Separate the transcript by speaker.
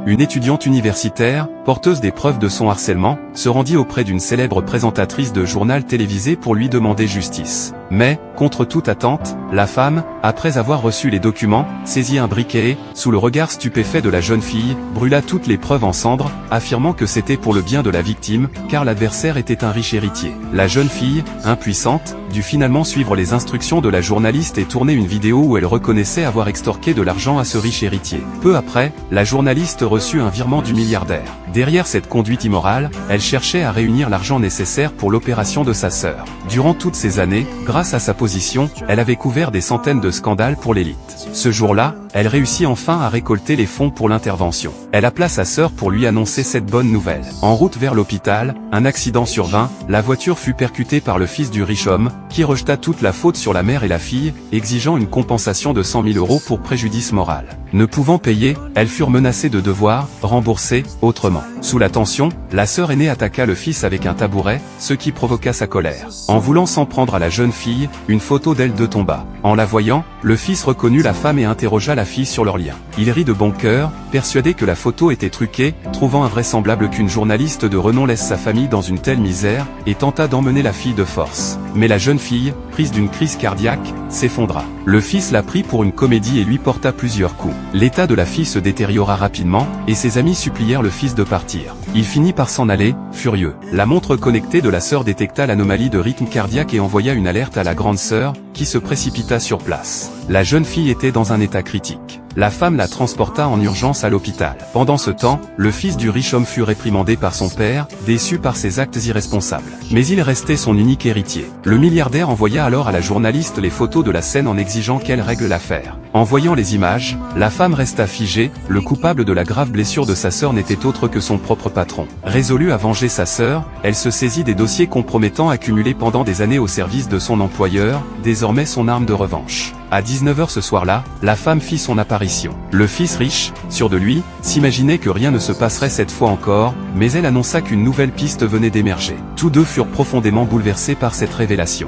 Speaker 1: une étudiante universitaire, porteuse des preuves de son harcèlement, se rendit auprès d'une célèbre présentatrice de journal télévisé pour lui demander justice. Mais, contre toute attente, la femme, après avoir reçu les documents, saisit un briquet et, sous le regard stupéfait de la jeune fille, brûla toutes les preuves en cendres, affirmant que c'était pour le bien de la victime, car l'adversaire était un riche héritier. La jeune fille, impuissante, dut finalement suivre les instructions de la journaliste et tourner une vidéo où elle reconnaissait avoir extorqué de l'argent à ce riche héritier. Peu après, la journaliste reçut un virement du milliardaire. Derrière cette conduite immorale, elle cherchait à réunir l'argent nécessaire pour l'opération de sa sœur. Durant toutes ces années, grâce à sa position, elle avait couvert des centaines de scandales pour l'élite. Ce jour-là, elle réussit enfin à récolter les fonds pour l'intervention. Elle appela sa sœur pour lui annoncer cette bonne nouvelle. En route vers l'hôpital, un accident survint, la voiture fut percutée par le fils du riche homme, qui rejeta toute la faute sur la mère et la fille, exigeant une compensation de 100 000 € pour préjudice moral. Ne pouvant payer, elles furent menacées de devoir rembourser autrement. Sous la tension, la sœur aînée attaqua le fils avec un tabouret, ce qui provoqua sa colère. En voulant s'en prendre à la jeune fille, une photo d'elle tomba. En la voyant, le fils reconnut la femme et interrogea la fille sur leur lien. Il rit de bon cœur, persuadé que la photo était truquée, trouvant invraisemblable qu'une journaliste de renom laisse sa famille dans une telle misère, et tenta d'emmener la fille de force. Mais la jeune fille, prise d'une crise cardiaque, s'effondra. Le fils la prit pour une comédie et lui porta plusieurs coups. L'état de la fille se détériora rapidement, et ses amis supplièrent le fils de partir. Il finit par s'en aller, furieux. La montre connectée de la sœur détecta l'anomalie de rythme cardiaque et envoya une alerte à la grande sœur, qui se précipita sur place. La jeune fille était dans un état critique. La femme la transporta en urgence à l'hôpital. Pendant ce temps, le fils du riche homme fut réprimandé par son père, déçu par ses actes irresponsables. Mais il restait son unique héritier. Le milliardaire envoya alors à la journaliste les photos de la scène en exigeant qu'elle règle l'affaire. En voyant les images, la femme resta figée, le coupable de la grave blessure de sa sœur n'était autre que son propre patron. Résolue à venger sa sœur, elle se saisit des dossiers compromettants accumulés pendant des années au service de son employeur, désormais son arme de revanche. À 19 h ce soir-là, la femme fit son apparition. Le fils riche, sûr de lui, s'imaginait que rien ne se passerait cette fois encore, mais elle annonça qu'une nouvelle piste venait d'émerger. Tous deux furent profondément bouleversés par cette révélation.